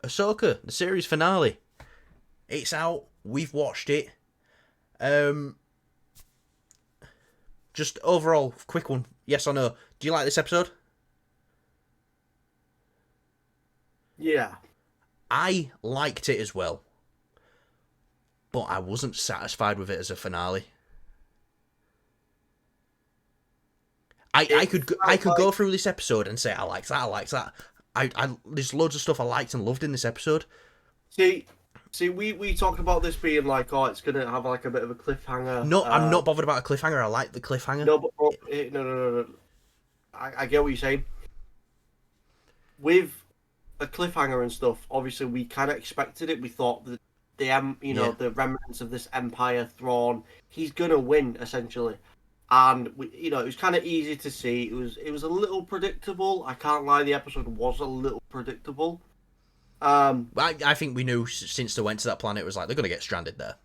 Ahsoka, the series finale. It's out. We've watched it. Just overall, quick one. Yes or no? Do you like this episode? Yeah. I liked it as well, but I wasn't satisfied with it as a finale. It I felt could go like, through this episode and say I liked that, I liked that. There's loads of stuff I liked and loved in this episode. see, we talked about this being like, oh, it's gonna have like a bit of a cliffhanger. No, I'm not bothered about a cliffhanger. I like the cliffhanger. No, but no, no, no, no. I get what you're saying. With a cliffhanger and stuff, obviously we kind of expected it. We thought that Yeah, the remnants of this empire throne, he's gonna win essentially. And it was kind of easy to see. It was a little predictable. I can't lie, the episode was a little predictable. Um, I think we knew since they went to that planet, it was like they're gonna get stranded there.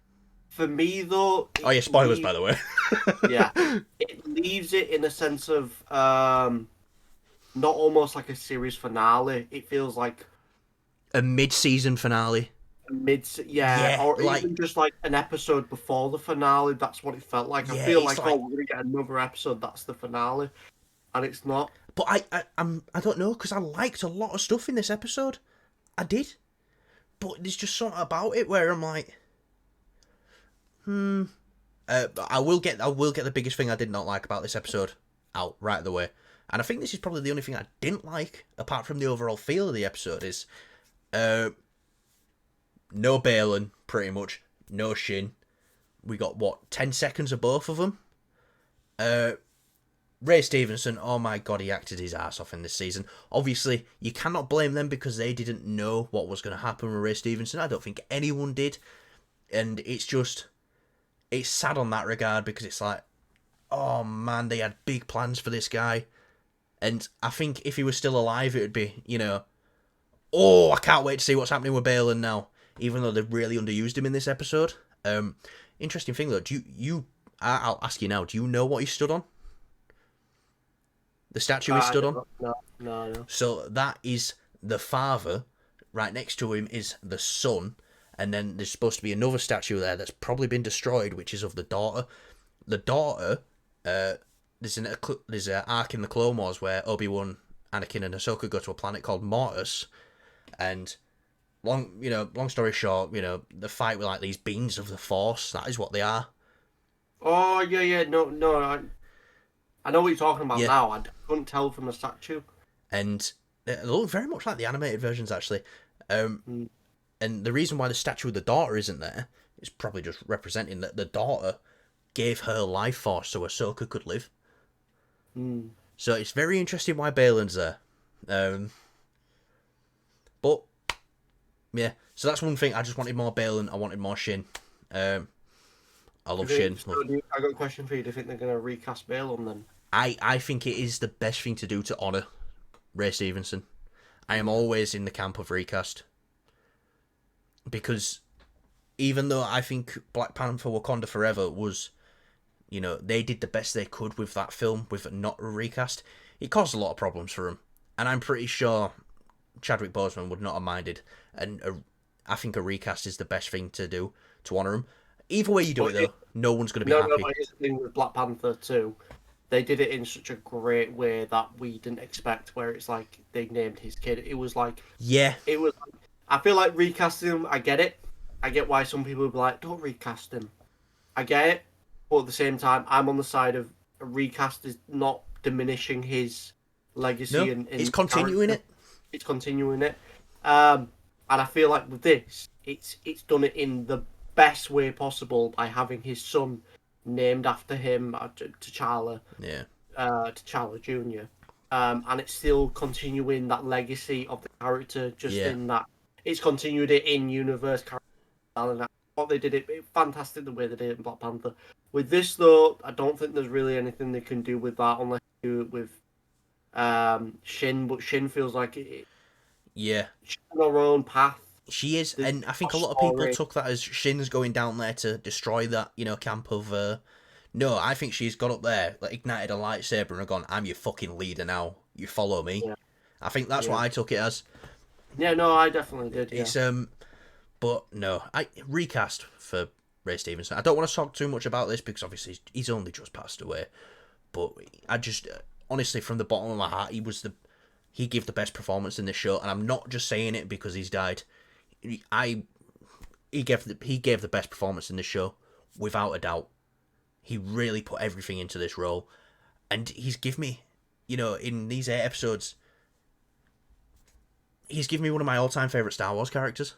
for me though, Oh yeah, spoilers by the way. yeah, it leaves it in a sense of not almost like a series finale. It feels like A mid-season finale. yeah, Yeah, or like even just like an episode before the finale. That's what it felt like. I yeah, feel it's like, like. oh, we're gonna get another episode. That's the finale, and it's not. But I don't know because I liked a lot of stuff in this episode. I did, but there's just something about it where I'm like, I will get the biggest thing I did not like about this episode out right away, and I think this is probably the only thing I didn't like apart from the overall feel of the episode is, uh, no Balin, pretty much, no Shin. We got what 10 seconds of both of them. Uh, Ray Stevenson, oh my god, he acted his ass off in this season. Obviously, you cannot blame them because they didn't know what was going to happen with Ray Stevenson. I don't think anyone did. And it's sad on that regard because it's like, oh man, they had big plans for this guy. And I think if he was still alive, it would be, oh, I can't wait to see what's happening with Balin now. Even though they've really underused him in this episode. Interesting thing though, I'll ask you now, do you know what he stood on? The statue he I stood on? don't know. No, no. So that is the father. Right next to him is the son. And then there's supposed to be another statue there that's probably been destroyed, which is of the daughter. The daughter, there's an arc in the Clone Wars where Obi-Wan, Anakin, and Ahsoka go to a planet called Mortis. And long story short, the fight with like these beings of the Force. That is what they are. Oh yeah, yeah. No, no. I know what you're talking about Yeah, now. I couldn't tell from the statue. and they look very much like the animated versions actually. Um, Mm, and the reason why the statue of the daughter isn't there is probably just representing that the daughter gave her life force so Ahsoka could live. mm. So it's very interesting why Balin's there. Um, but yeah, so that's one thing. I just wanted more Balin. I wanted more Shin. Um, I love Shin. I got a question for you. Do you think they're gonna recast Balaam then? I think it is the best thing to do to honour Ray Stevenson. I am always in the camp of recast because even though I think Black Panther Wakanda Forever was, they did the best they could with that film with not a recast, it caused a lot of problems for them. And I'm pretty sure Chadwick Boseman would not have minded. And I think a recast is the best thing to do to honour him. Either way you do it, But though, no one's going to be no, no. happy. But here's the thing with Black Panther too. They did it in such a great way that we didn't expect. Where it's like they named his kid. It was like Yeah, it was. I feel like recasting him. I get it. I get why some people would be like, "Don't recast him." I get it, but at the same time, I'm on the side of a recast is not diminishing his legacy no, it's and continuing character. it. It's continuing it. And I feel like with this, it's done it in the best way possible by having his son named after him, T'Challa, Yeah, T'Challa Junior. And it's still continuing that legacy of the character, just yeah. in that it's continued it in universe character. And that's what they did it fantastic the way they did it in Black Panther. With this though, I don't think there's really anything they can do with that unless they do it with Shin. But Shin feels like Yeah, she's on her own path. she is, There's and I think a a lot of people story. took that as Shin's going down there to destroy that, camp of. No, I think she's got up there, like ignited a lightsaber and gone, "I'm your fucking leader now. You follow me." Yeah, I think that's what yeah. I took it as. Yeah, no, I definitely did. Yeah. It's but no, I recast for Ray Stevenson. I don't want to talk too much about this because obviously he's only just passed away. But I just honestly, from the bottom of my heart, he gave the best performance in this show, and I'm not just saying it because he's died. I he gave the best performance in this show without a doubt. He really put everything into this role, and he's given me, in these 8 episodes, he's given me one of my all-time favorite Star Wars characters.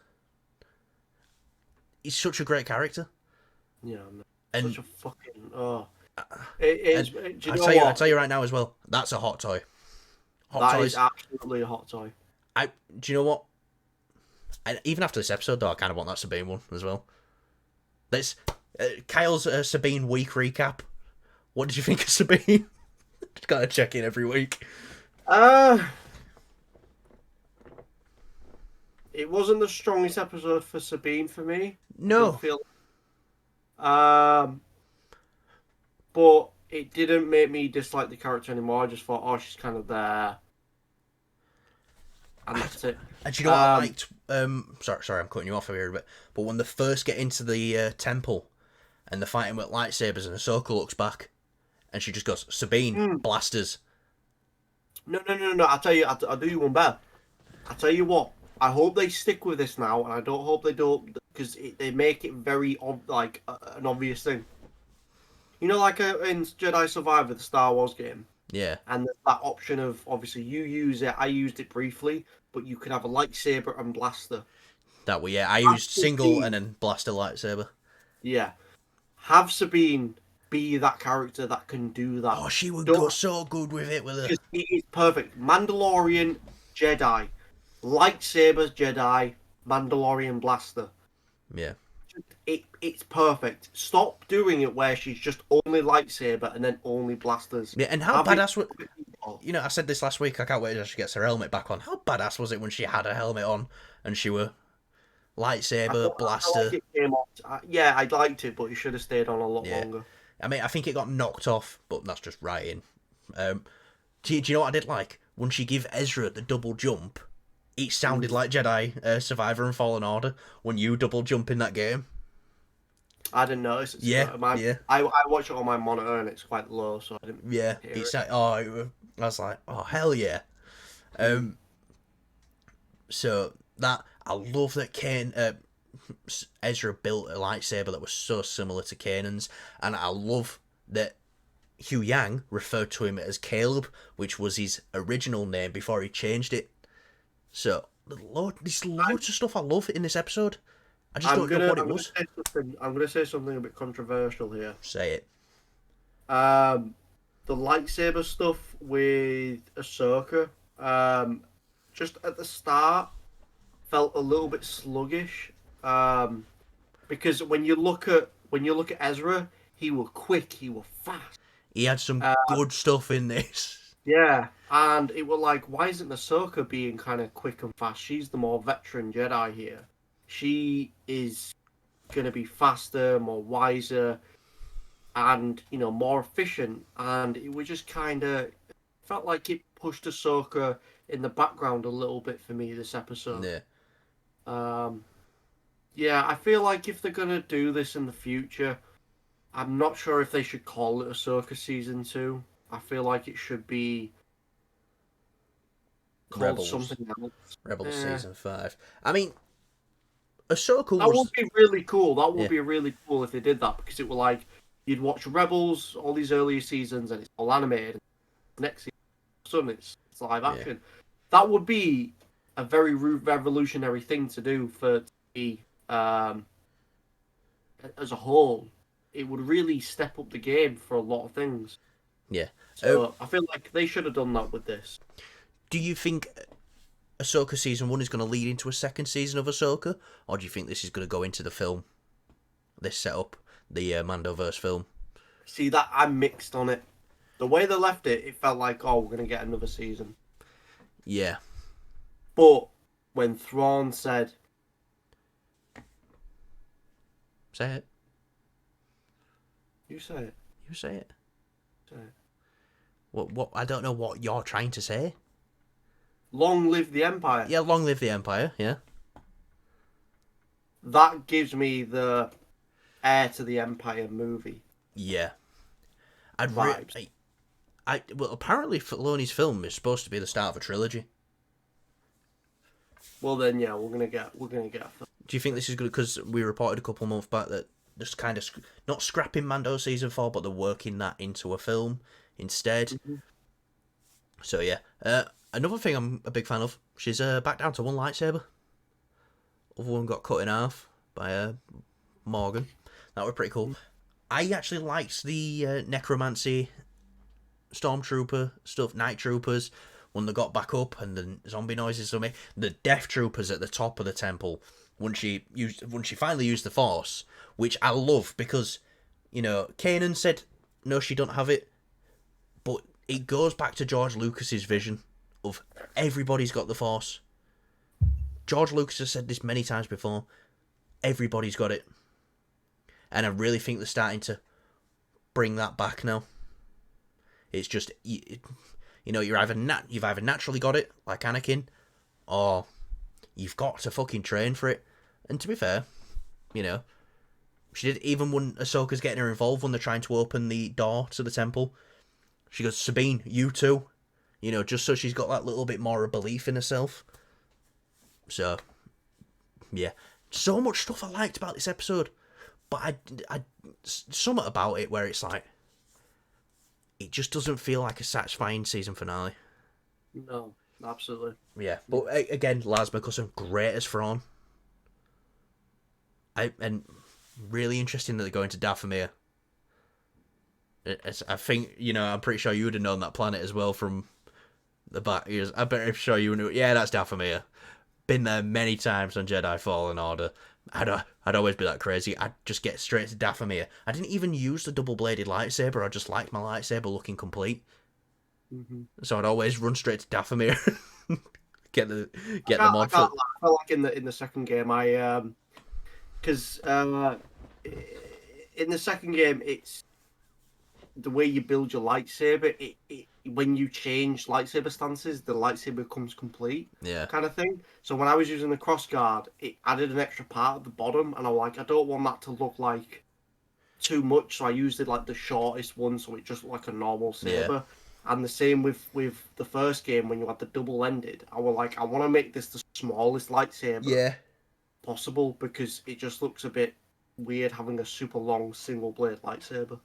He's such a great character, Yeah, man. and Such a fucking It is. and Do you know I what? tell you right now as well, that's a hot toy. Hot That is toys. absolutely a hot toy. Do you know what? And even after this episode, though, I kind of want that Sabine one as well. Let's Kyle's Sabine week recap. What did you think of Sabine? Just gotta check in every week. Uh it wasn't the strongest episode for Sabine for me. Didn't No, feel. Um, but it didn't make me dislike the character anymore. I just thought, oh, she's kind of there, and that's it. and do you know what I Um, liked? Sorry, I'm cutting you off here a bit. But when they first get into the temple and they're fighting with lightsabers, and Ahsoka looks back and she just goes, "Sabine, hmm. blasters." No. I'll tell you, I'll do you one better. I'll tell you what. I hope they stick with this now, and I don't hope they don't because they make it very an obvious thing. You know, like in Jedi Survivor, the Star Wars game. Yeah, And there's that option of obviously you use it. I used it briefly, but you can have a lightsaber and blaster. that way. Yeah, I Have used single and Sabine, then blaster lightsaber. yeah, have Sabine be that character that can do that. Oh, she would go Don't so good with it with her. because it is perfect. Mandalorian Jedi, lightsabers Jedi, Mandalorian blaster. Yeah. It's perfect. Stop doing it where she's just only lightsaber and then only blasters. Yeah, and how Have it. badass was I said this last week. I can't wait until she gets her helmet back on. How badass was it when she had her helmet on and she were lightsaber, I like blaster? it came off. Yeah, I liked it, but it should have stayed on a lot Yeah, longer. I mean, I think it got knocked off, but that's just writing. Do you know what I did like when she gave Ezra the double jump? It sounded like Jedi Survivor and Fallen Order when you double jump in that game. I didn't notice it. Yeah, yeah, I watch it on my monitor and it's quite low, so I didn't yeah. hear It's it. like I was like, oh hell yeah. Um, so that I love that Ezra built a lightsaber that was so similar to Kanan's, and I love that Hugh Yang referred to him as Caleb, which was his original name before he changed it. So there's loads of stuff I love in this episode. I just don't know what it was. I'm gonna say something a bit controversial here. Say it. The lightsaber stuff with Ahsoka, just at the start, felt a little bit sluggish. Because when you look at Ezra, he was quick, he was fast. He had some good stuff in this. Yeah, and it was like, why isn't Ahsoka being kind of quick and fast? She's the more veteran Jedi here. She is gonna be faster, more wiser, and more efficient. And it was just kind of felt like it pushed Ahsoka in the background a little bit for me this episode. Yeah. Yeah, I feel like if they're gonna do this in the future, I'm not sure if they should call it Ahsoka season 2. I feel like it should be called Rebels. something else. Rebels Yeah. season 5. I mean, Ahsoka That was. would be really cool. That would Yeah. be really cool if they did that because it would like you'd watch Rebels, all these earlier seasons, and it's all animated. Next season, all of a sudden it's live action. That would be a very revolutionary thing to do for TV as a whole. It would really step up the game for a lot of things. Yeah. So I feel like they should have done that with this. Do you think Ahsoka season 1 is going to lead into a second season of Ahsoka, or do you think this is going to go into the film? This setup, the Mandoverse film. See that I'm mixed on it. The way they left it, it felt like, oh, we're gonna get another season. Yeah. But when Thrawn said, Say it. "You say it, You say it. say it," What? I don't know what you're trying to say. Long Live the Empire. Yeah, Long Live the Empire. Yeah. That gives me the Heir to the Empire movie Yeah. I'd vibes. well, apparently Filoni's film is supposed to be the start of a trilogy. Well then, yeah, we're gonna get a film. Do you think this is good? Because we reported a couple of months back that just kind of not scrapping Mando season 4, but they're working that into a film instead. Mm-hmm. So yeah, another thing I'm a big fan of. She's back down to one lightsaber. Other one got cut in half by Morgan. That was pretty cool. I actually liked the necromancy stormtrooper stuff, night troopers, when they got back up and the zombie noises. So the death troopers at the top of the temple when she finally used the force, which I love because, you know, Kanan said no, she don't have it, but it goes back to George Lucas's vision of everybody's got the force. George Lucas has said this many times before. Everybody's got it, and I really think they're starting to bring that back now. It's just you know you've either naturally got it like Anakin, or you've got to fucking train for it. And to be fair, you know, she did, even when Ahsoka's getting her involved when they're trying to open the door to the temple. She goes, Sabine, you too. You know, just so she's got that little bit more of belief in herself. So, yeah. So much stuff I liked about this episode. But I something about it where it's like, it just doesn't feel like a satisfying season finale. No, absolutely. Yeah, but again, Lars Mikkelsen, great as Thrawn. And really interesting that they're going to Dathomir. I think, you know, I'm pretty sure you would have known that planet as well from the back years. I'm pretty sure you knew. Yeah, that's Dathomir. Been there many times on Jedi Fallen Order. I'd always be that crazy. I'd just get straight to Dathomir. I didn't even use the double-bladed lightsaber. I just liked my lightsaber looking complete. Mm-hmm. So I'd always run straight to Dathomir. get the mod. I felt like in the second game, because in the second game, it's the way you build your lightsaber. When you change lightsaber stances, the lightsaber becomes complete. Yeah. Kind of thing. So when I was using the crossguard, it added an extra part at the bottom, and I'm like, I don't want that to look like too much, so I used it like the shortest one, so it just looked like a normal saber. Yeah. And the same with the first game when you had the double-ended. I was like, I want to make this the smallest lightsaber possible because it just looks a bit weird having a super long single blade lightsaber.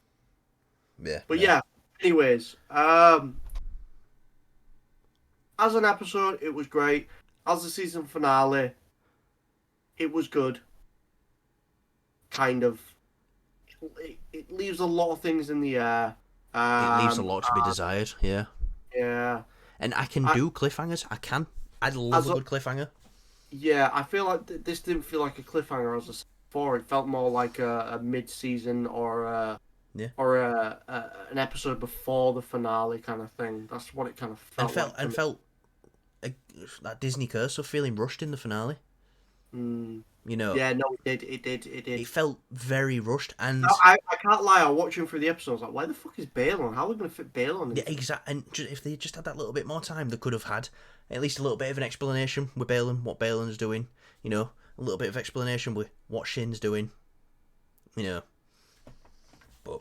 Yeah. But yeah, anyways, as an episode, it was great. As a season finale, it was good. Kind of. It leaves a lot of things in the air. It leaves a lot to be desired, yeah. Yeah. And I can do cliffhangers. I can. I love a good cliffhanger. Yeah, I feel like this didn't feel like a cliffhanger as I said before. It felt more like a mid-season or an episode before the finale kind of thing. That's what it kind of felt and felt that Disney curse of feeling rushed in the finale. You know. Yeah, no, it did. It felt very rushed, and I can't lie. I was watching through the episodes like, why the fuck is Bale on? How are we going to fit Bale on? Yeah, exactly. And if they just had that little bit more time, they could have had at least a little bit of an explanation with Balin, what Balin's doing. You know, a little bit of explanation with what Shin's doing. You know, but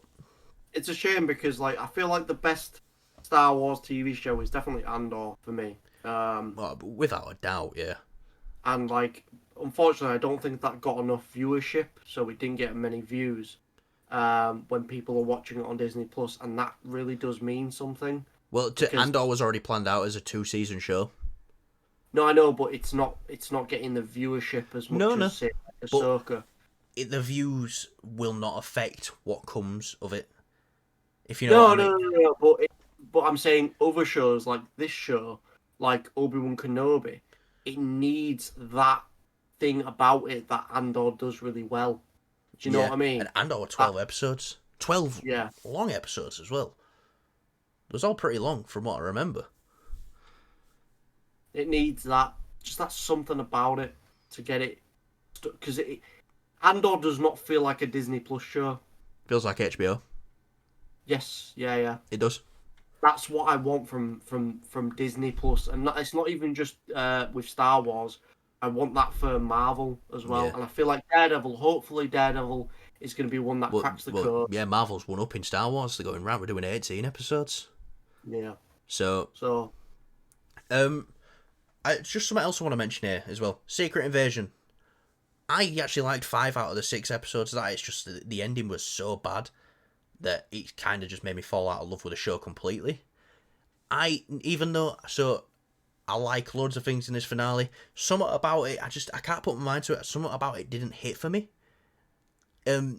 it's a shame because like I feel like the best Star Wars TV show is definitely Andor for me. Well, without a doubt, yeah. And like, unfortunately, I don't think that got enough viewership, so it didn't get many views when people are watching it on Disney Plus, and that really does mean something. Well, Andor was already planned out as a 2-season show. No, I know, but it's not getting the viewership as much as say, Ahsoka. The views will not affect what comes of it. If you know. No. But I'm saying other shows like this show, like Obi-Wan Kenobi, it needs that thing about it that Andor does really well. Do you know what I mean? And Andor 12 episodes. 12 long episodes as well. It was all pretty long from what I remember. It needs that, just that something about it to get it, because Andor does not feel like a Disney Plus show. Feels like HBO. Yes, yeah. It does. That's what I want from Disney Plus, and it's not even just with Star Wars. I want that for Marvel as well, Yeah. and I feel like hopefully Daredevil is going to be one that cracks the code. Yeah, Marvel's one up in Star Wars. They're going, right, we're doing 18 episodes. Yeah. So, So just something else I want to mention here as well. Secret Invasion. I actually liked 5 out of the 6 episodes of that. It's just the ending was so bad that it kind of just made me fall out of love with the show completely. Even though, I like loads of things in this finale, something about it, I can't put my mind to it. Something about it didn't hit for me. I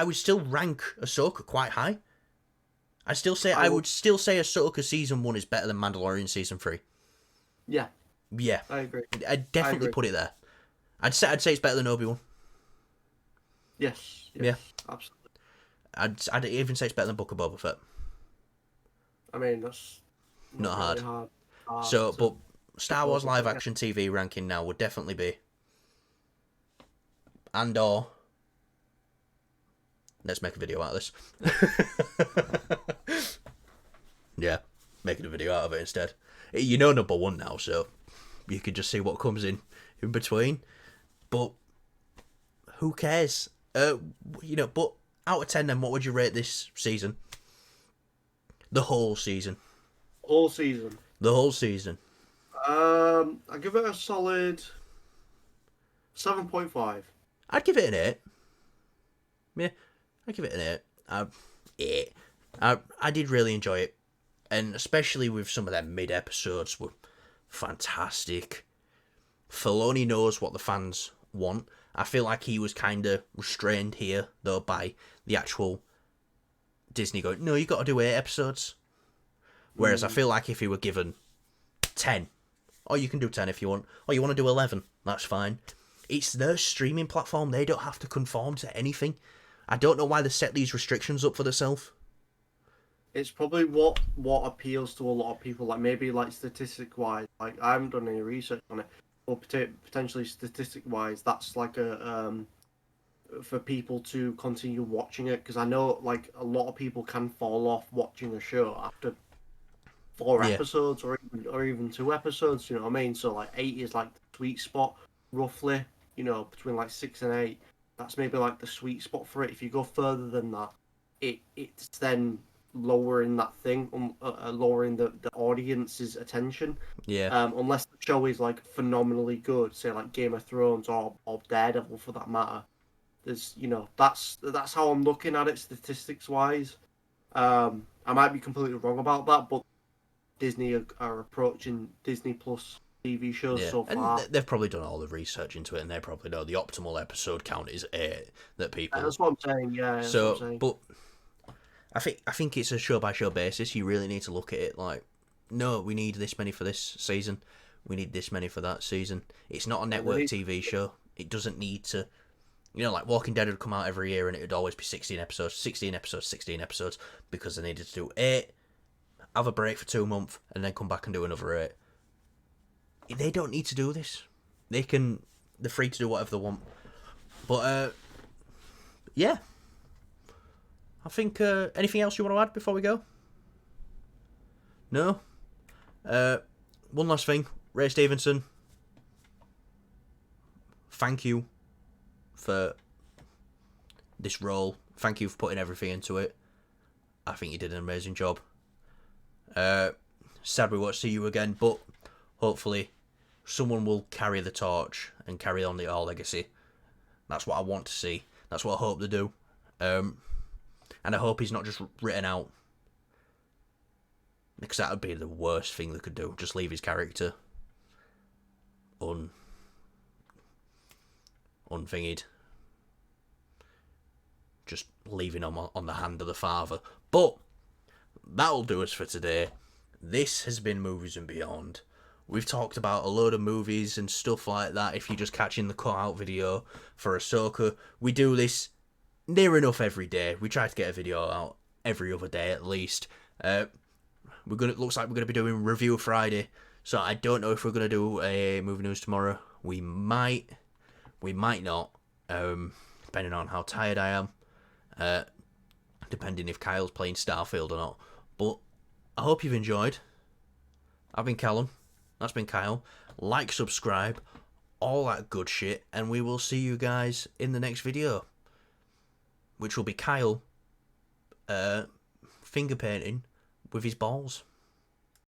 would still rank Ahsoka quite high. I would still say Ahsoka season 1 is better than Mandalorian season 3. yeah, Yeah, I agree. I'd definitely put it there. I'd say it's better than Obi-Wan. Yes, Yeah. absolutely. I'd even say it's better than Book of Boba Fett. I mean, that's Not really hard. hard So, to but Star Wars Boba live Fett, action TV ranking now would definitely be Andor. Let's make a video out of this. Yeah, making a video out of it instead. You know number 1 now, so you could just see what comes in between. But who cares? But out of 10 then, what would you rate this season? The whole season. Whole season. The whole season. I give it a solid 7.5. I'd give it an 8. Yeah, I'd give it an 8. 8. I did really enjoy it. And especially with some of them mid-episodes were fantastic. Filoni knows what the fans want. I feel like he was kind of restrained here, though, by the actual Disney going, no, you got to do 8 episodes. Whereas I feel like if he were given 10, or you can do 10 if you want, or you want to do 11, that's fine. It's their streaming platform. They don't have to conform to anything. I don't know why they set these restrictions up for themselves. It's probably what appeals to a lot of people, like maybe like statistic wise. Like I haven't done any research on it, or potentially statistic wise, that's like a for people to continue watching it, because I know like a lot of people can fall off watching a show after 4 Yeah. episodes or even 2 episodes. You know what I mean? So like 8 is like the sweet spot, roughly. You know, between like 6 and 8, that's maybe like the sweet spot for it. If you go further than that, it's then lowering that thing, lowering the audience's attention. Yeah. Unless the show is like phenomenally good, say like Game of Thrones or Daredevil for that matter. There's that's how I'm looking at it statistics wise. I might be completely wrong about that, but Disney are approaching Disney Plus TV shows Yeah, so and far. they've probably done all the research into it, and they probably know the optimal episode count is 8 that people. That's what I'm saying. Yeah, that's what I'm saying. But I think it's a show by show basis. You really need to look at it like, no, we need this many for this season. We need this many for that season. It's not a network TV show. It doesn't need to. Like Walking Dead would come out every year, and it would always be 16 episodes, 16 episodes, 16 episodes, because they needed to do 8, have a break for 2 months, and then come back and do another 8. They don't need to do this. They're free to do whatever they want. But yeah, I think anything else you want to add before we go? No. One last thing, Ray Stevenson. Thank you for this role. Thank you for putting everything into it. I think you did an amazing job. Sad we won't see you again, but hopefully someone will carry the torch and carry on the R legacy. That's what I want to see. That's what I hope they do. And I hope he's not just written out, because that would be the worst thing they could do. Just leave his character unthinged. Just leaving him on the hand of the father. But that'll do us for today. This has been Movies and Beyond. We've talked about a load of movies and stuff like that. If you're just catching the cut-out video for Ahsoka, we do this near enough every day. We try to get a video out every other day at least. Looks like we're gonna be doing Review Friday, so I don't know if we're gonna do a movie news tomorrow. We might not, depending on how tired I am, depending if Kyle's playing Starfield or not. But I hope you've enjoyed. I've been Callum. That's been Kyle. Like, subscribe, all that good shit, and we will see you guys in the next video, which will be Kyle finger painting with his balls.